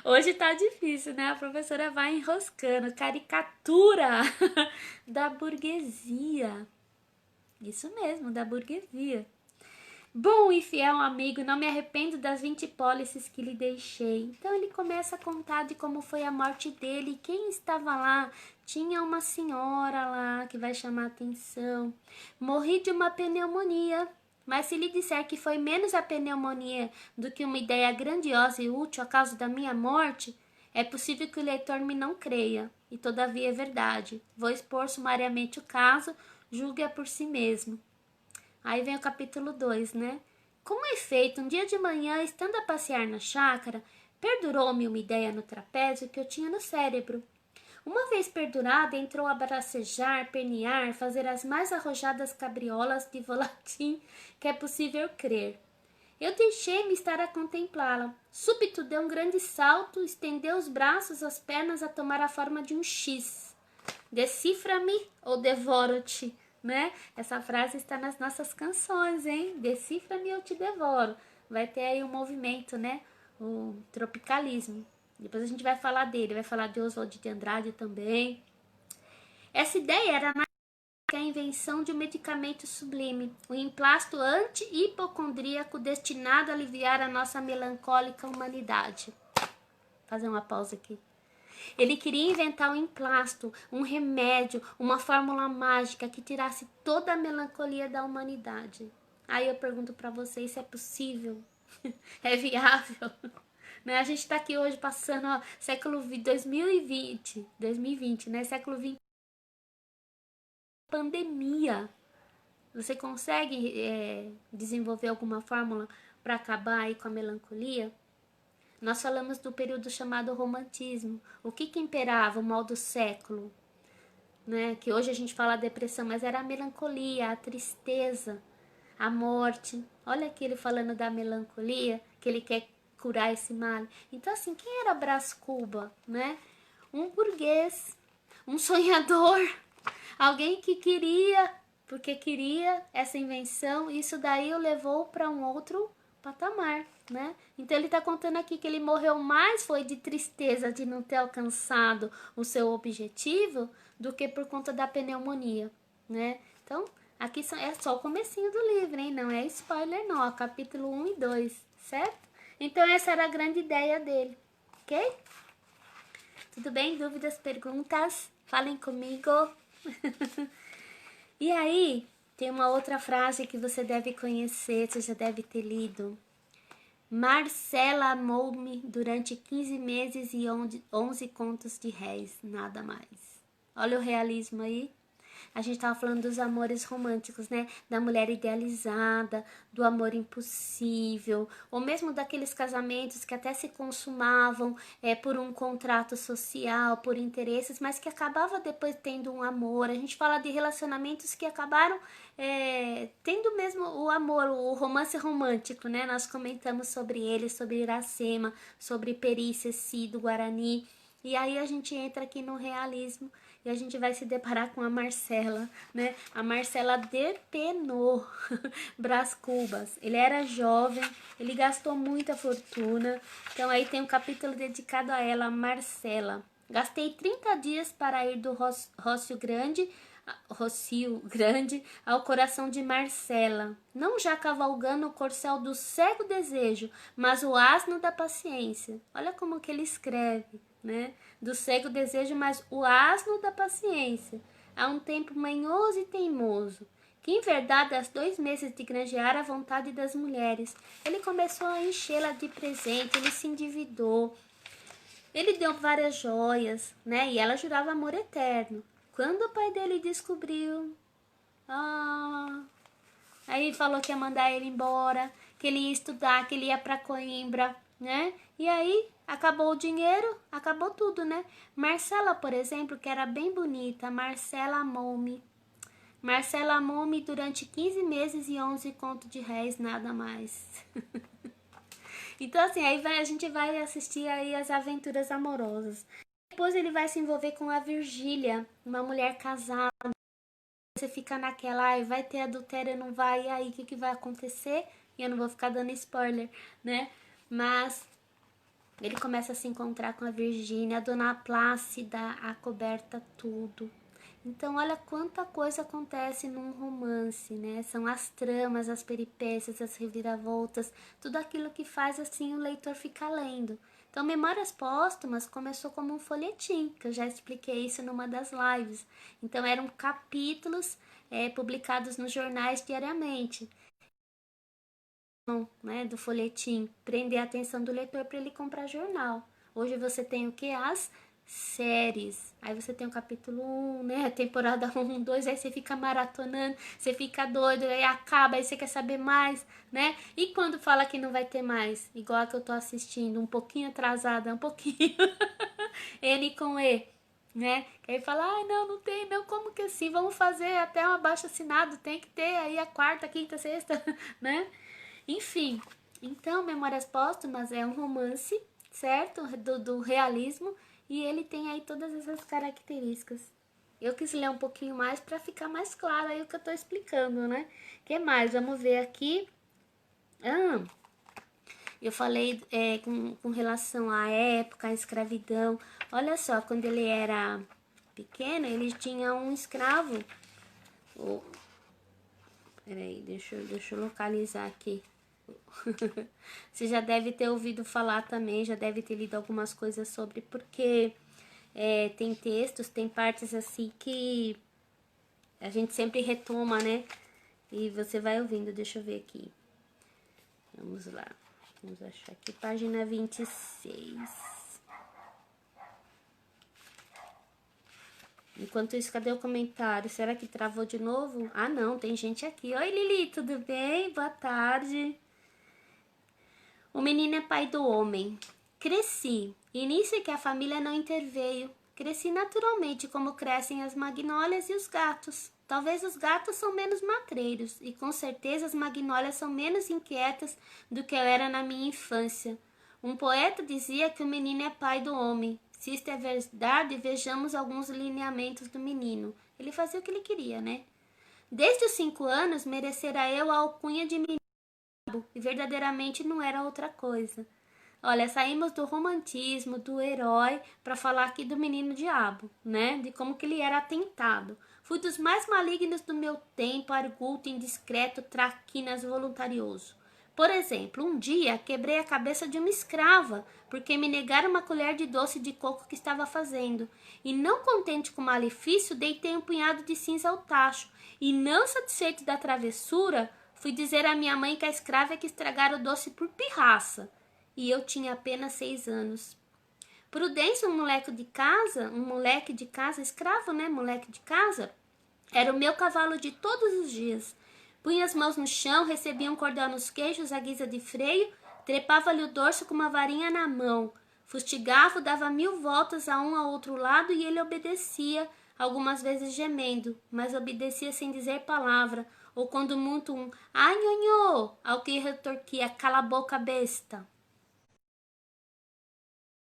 Hoje tá difícil, né? A professora vai enroscando. Caricatura da burguesia. Isso mesmo, da burguesia. Bom e fiel amigo, não me arrependo das 20 pólices que lhe deixei. Então ele começa a contar de como foi a morte dele. Quem estava lá? Tinha uma senhora lá que vai chamar a atenção. Morri de uma pneumonia. Mas se lhe disser que foi menos a pneumonia do que uma ideia grandiosa e útil a causa da minha morte, é possível que o leitor me não creia. E todavia é verdade. Vou expor sumariamente o caso, julgue-a por si mesmo. Aí vem o capítulo 2, né? Com efeito, um dia de manhã, estando a passear na chácara, perdurou-me uma ideia no trapézio que eu tinha no cérebro. Uma vez perdurada, entrou a bracejar, pernear, fazer as mais arrojadas cabriolas de volatim que é possível crer. Eu deixei-me estar a contemplá-la. Súbito deu um grande salto, estendeu os braços, as pernas a tomar a forma de um X. Decifra-me ou devoro-te, né? Essa frase está nas nossas canções, hein? Decifra-me ou te devoro. Vai ter aí um movimento, né? O tropicalismo. Depois a gente vai falar dele, vai falar de Oswald de Andrade também. Essa ideia era a invenção de um medicamento sublime, um emplasto anti-hipocondríaco destinado a aliviar a nossa melancólica humanidade. Vou fazer uma pausa aqui. Ele queria inventar um emplasto, um remédio, uma fórmula mágica que tirasse toda a melancolia da humanidade. Aí eu pergunto para vocês se é possível, é viável, né? A gente tá aqui hoje passando, ó, século 2020, né? Século 20, pandemia. Você consegue desenvolver alguma fórmula para acabar aí com a melancolia? Nós falamos do período chamado romantismo. O que imperava? O mal do século, né? Que hoje a gente fala depressão, mas era a melancolia, a tristeza, a morte. Olha aqui ele falando da melancolia, que ele quer curar esse mal. Então, assim, quem era Brás Cuba, né? Um burguês, um sonhador, alguém que queria, porque queria essa invenção, isso daí o levou para um outro patamar, né? Então ele está contando aqui que ele morreu mais foi de tristeza de não ter alcançado o seu objetivo do que por conta da pneumonia, né? Então, aqui é só o comecinho do livro, hein? Não é spoiler não, ó, capítulo 1 e 2, certo? Então essa era a grande ideia dele, ok? Tudo bem? Dúvidas, perguntas? Falem comigo. E aí, tem uma outra frase que você deve conhecer, você já deve ter lido. Marcela amou-me durante 15 meses e 11 contos de réis, nada mais. Olha o realismo aí. A gente tava falando dos amores românticos, né? Da mulher idealizada, do amor impossível, ou mesmo daqueles casamentos que até se consumavam por um contrato social, por interesses, mas que acabava depois tendo um amor. A gente fala de relacionamentos que acabaram tendo mesmo o amor, o romance romântico, né? Nós comentamos sobre ele, sobre Iracema, sobre Peri, Ceci, do Guarani. E aí a gente entra aqui no realismo e a gente vai se deparar com a Marcela, né? A Marcela depenou Brás Cubas. Ele era jovem, ele gastou muita fortuna. Então aí tem um capítulo dedicado a ela, Marcela. Gastei 30 dias para ir do Rocio Grande ao coração de Marcela, não já cavalgando o corcel do cego desejo, mas o asno da paciência. Olha como que ele escreve, né? Do cego desejo, mas o asno da paciência. Há um tempo manhoso e teimoso, que em verdade há 2 meses de granjear a vontade das mulheres. Ele começou a enchê-la de presente, ele se endividou, ele deu várias joias, né? E ela jurava amor eterno. Quando o pai dele descobriu, aí falou que ia mandar ele embora, que ele ia estudar, que ele ia para Coimbra, né? E aí acabou o dinheiro, acabou tudo, né? Marcela, por exemplo, que era bem bonita, Marcela amou-me. Marcela amou-me durante 15 meses e 11 contos de réis, nada mais. Então, assim, aí a gente vai assistir aí as aventuras amorosas. Depois ele vai se envolver com a Virgília, uma mulher casada. Você fica naquela, ai, vai ter adultério, não vai, e aí o que vai acontecer? E eu não vou ficar dando spoiler, né? Mas ele começa a se encontrar com a Virgínia, a Dona Plácida, a coberta tudo. Então, olha quanta coisa acontece num romance, né? São as tramas, as peripécias, as reviravoltas, tudo aquilo que faz assim o leitor ficar lendo. Então, Memórias Póstumas começou como um folhetim, que eu já expliquei isso numa das lives. Então, eram capítulos publicados nos jornais diariamente, né, do folhetim, prender a atenção do leitor para ele comprar jornal. Hoje você tem o que? As séries. Aí você tem o capítulo 1, né? Temporada 1, 2, aí você fica maratonando, você fica doido, aí acaba, aí você quer saber mais, né? E quando fala que não vai ter mais? Igual a que eu tô assistindo, um pouquinho atrasada, um pouquinho. N com E, né? Aí fala, ai, não, não tem, não, como que assim? Vamos fazer até um abaixo assinado, tem que ter aí a quarta, quinta, sexta, né? Enfim, então Memórias Póstumas é um romance, certo? Do realismo, e ele tem aí todas essas características. Eu quis ler um pouquinho mais para ficar mais claro aí o que eu tô explicando, né? O que mais? Vamos ver aqui. Eu falei com relação à época, à escravidão. Olha só, quando ele era pequeno, ele tinha um escravo. Peraí, deixa eu localizar aqui. Você já deve ter ouvido falar também, já deve ter lido algumas coisas sobre, porque tem textos, tem partes assim que a gente sempre retoma, né? E você vai ouvindo, deixa eu ver aqui. Vamos lá. Vamos achar aqui, página 26. Enquanto isso, cadê o comentário? Será que travou de novo? Ah, não, tem gente aqui. Oi, Lili, tudo bem? Boa tarde. O menino é pai do homem. Cresci. Início que a família não interveio. Cresci naturalmente como crescem as magnólias e os gatos. Talvez os gatos são menos matreiros e com certeza as magnólias são menos inquietas do que eu era na minha infância. Um poeta dizia que o menino é pai do homem. Se isto é verdade, vejamos alguns lineamentos do menino. Ele fazia o que ele queria, né? Desde os 5 anos, merecera eu a alcunha de menino e verdadeiramente não era outra coisa. Olha, saímos do romantismo, do herói, para falar aqui do menino diabo, né? De como que ele era atentado. Fui dos mais malignos do meu tempo, arguto, indiscreto, traquinas, voluntarioso. Por exemplo, um dia quebrei a cabeça de uma escrava, porque me negaram uma colher de doce de coco que estava fazendo. E não contente com o malefício, deitei um punhado de cinza ao tacho. E não satisfeito da travessura, fui dizer à minha mãe que a escrava é que estragara o doce por pirraça. E eu tinha apenas 6 anos. Prudêncio, um moleque de casa, escravo, né? Moleque de casa, era o meu cavalo de todos os dias. Punha as mãos no chão, recebia um cordel nos queixos à guisa de freio, trepava-lhe o dorso com uma varinha na mão. Fustigava, dava 1000 voltas a um ao outro lado e ele obedecia, algumas vezes gemendo, mas obedecia sem dizer palavra, ou quando muito um ai, nhonhô, ao que retorquia, cala a boca, besta.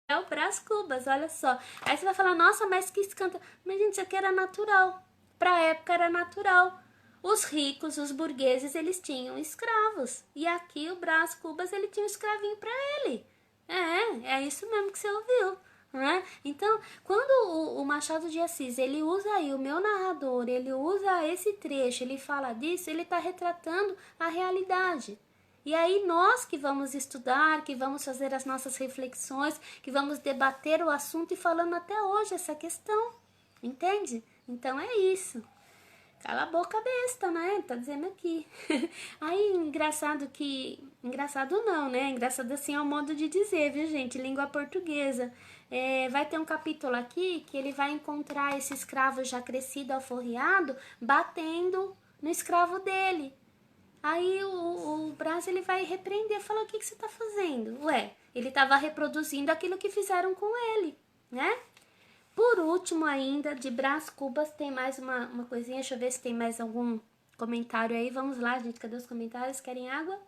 É o Brás Cubas, olha só. Aí você vai falar, nossa, mas que escândalo. Mas, gente, isso aqui era natural. Pra época era natural. Os ricos, os burgueses, eles tinham escravos. E aqui o Brás Cubas, ele tinha um escravinho pra ele. É isso mesmo que você ouviu. Né? Então, quando o Machado de Assis, ele usa aí, o meu narrador, ele usa esse trecho, ele fala disso, ele tá retratando a realidade. E aí nós que vamos estudar, que vamos fazer as nossas reflexões, que vamos debater o assunto e falando até hoje essa questão, entende? Então é isso. Cala a boca, besta, né? Tá dizendo aqui. Aí, engraçado não, né? Engraçado assim é o modo de dizer, viu, gente? Língua portuguesa. Vai ter um capítulo aqui que ele vai encontrar esse escravo já crescido, alforriado, batendo no escravo dele. Aí o Brás, ele vai repreender, fala, o que você tá fazendo? Ué, ele tava reproduzindo aquilo que fizeram com ele, né? Por último ainda, de Brás Cubas, tem mais uma coisinha, deixa eu ver se tem mais algum comentário aí. Vamos lá, gente, cadê os comentários? Querem água?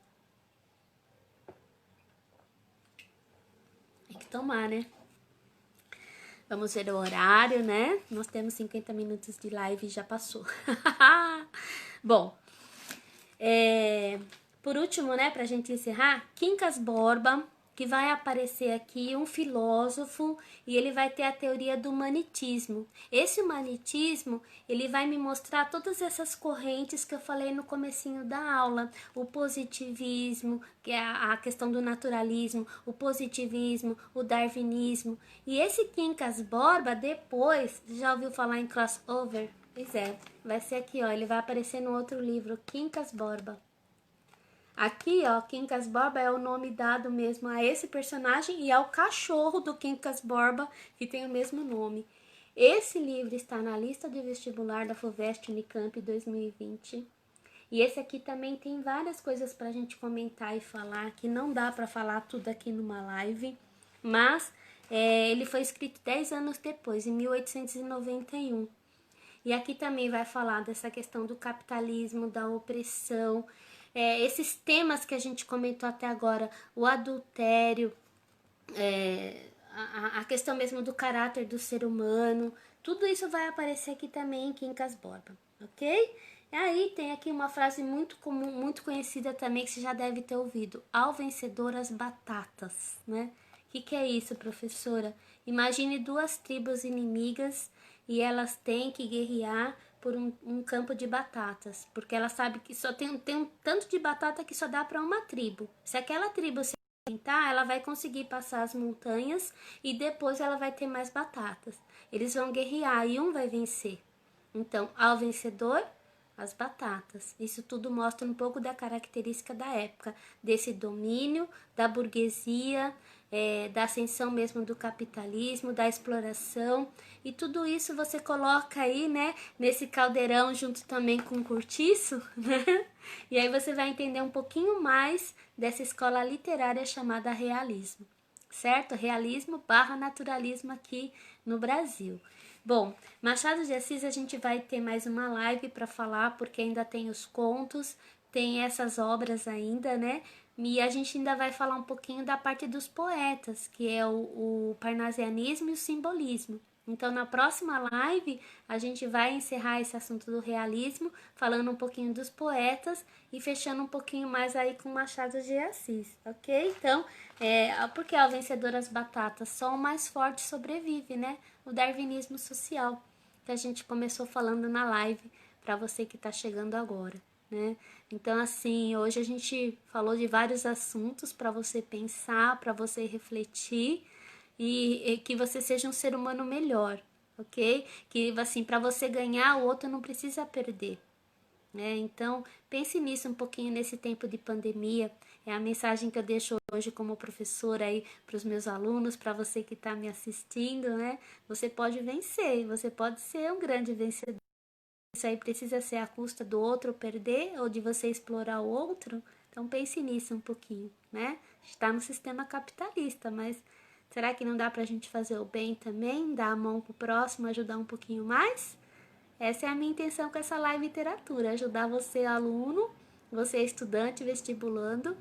Tem que tomar, né? Vamos ver o horário, né? Nós temos 50 minutos de live e já passou. Bom, por último, né, pra gente encerrar, Quincas Borba, que vai aparecer aqui, um filósofo, e ele vai ter a teoria do humanitismo. Esse humanitismo, ele vai me mostrar todas essas correntes que eu falei no comecinho da aula, o positivismo, que é a questão do naturalismo, o positivismo, o darwinismo. E esse Quincas Borba, depois, já ouviu falar em crossover? Pois é, vai ser aqui, ó, ele vai aparecer no outro livro, Quincas Borba. Aqui, ó, Quincas Borba é o nome dado mesmo a esse personagem e ao cachorro do Quincas Borba, que tem o mesmo nome. Esse livro está na lista de vestibular da FUVEST Unicamp 2020. E esse aqui também tem várias coisas pra gente comentar e falar, que não dá pra falar tudo aqui numa live, mas ele foi escrito 10 anos depois, em 1891. E aqui também vai falar dessa questão do capitalismo, da opressão, esses temas que a gente comentou até agora, o adultério, a questão mesmo do caráter do ser humano, tudo isso vai aparecer aqui também em Quincas Borba, ok? E aí tem aqui uma frase muito comum, muito conhecida também, que você já deve ter ouvido, ao vencedor as batatas, né? O que é isso, professora? Imagine 2 tribos inimigas e elas têm que guerrear por um campo de batatas, porque ela sabe que só tem um tanto de batata que só dá para uma tribo. Se aquela tribo se alimentar, ela vai conseguir passar as montanhas e depois ela vai ter mais batatas. Eles vão guerrear e um vai vencer. Então, ao vencedor, as batatas. Isso tudo mostra um pouco da característica da época, desse domínio da burguesia, da ascensão mesmo do capitalismo, da exploração, e tudo isso você coloca aí, né, nesse caldeirão junto também com o cortiço, né? E aí você vai entender um pouquinho mais dessa escola literária chamada realismo, certo? Realismo barra naturalismo aqui no Brasil. Bom, Machado de Assis a gente vai ter mais uma live para falar, porque ainda tem os contos, tem essas obras ainda, né? E a gente ainda vai falar um pouquinho da parte dos poetas, que é o parnasianismo e o simbolismo. Então, na próxima live, a gente vai encerrar esse assunto do realismo, falando um pouquinho dos poetas e fechando um pouquinho mais aí com Machado de Assis, ok? Então, porque ao vencedor as batatas, só o mais forte sobrevive, né? O darwinismo social, que a gente começou falando na live, para você que está chegando agora, né? Então, assim, hoje a gente falou de vários assuntos para você pensar, para você refletir e que você seja um ser humano melhor, ok? Que, assim, para você ganhar, o outro não precisa perder, né? Então, pense nisso um pouquinho nesse tempo de pandemia. É a mensagem que eu deixo hoje como professora aí para os meus alunos, para você que está me assistindo, né? Você pode vencer, você pode ser um grande vencedor. Isso aí precisa ser à custa do outro perder ou de você explorar o outro? Então pense nisso um pouquinho, né? Está no sistema capitalista, mas será que não dá para a gente fazer o bem também? Dar a mão pro próximo, ajudar um pouquinho mais? Essa é a minha intenção com essa live literatura, ajudar você, aluno, você, estudante, vestibulando,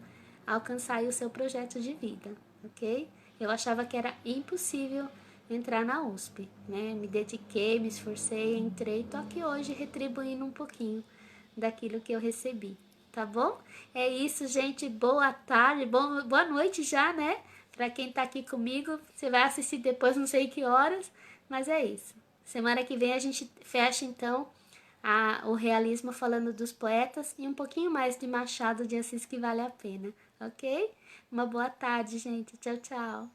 a alcançar aí o seu projeto de vida, ok? Eu achava que era impossível entrar na USP, né? Me dediquei, me esforcei, entrei, tô aqui hoje retribuindo um pouquinho daquilo que eu recebi, tá bom? É isso, gente, boa tarde, boa noite já, né? Pra quem tá aqui comigo, você vai assistir depois, não sei que horas, mas é isso. Semana que vem a gente fecha então o realismo falando dos poetas e um pouquinho mais de Machado de Assis que vale a pena, ok? Uma boa tarde, gente. Tchau, tchau.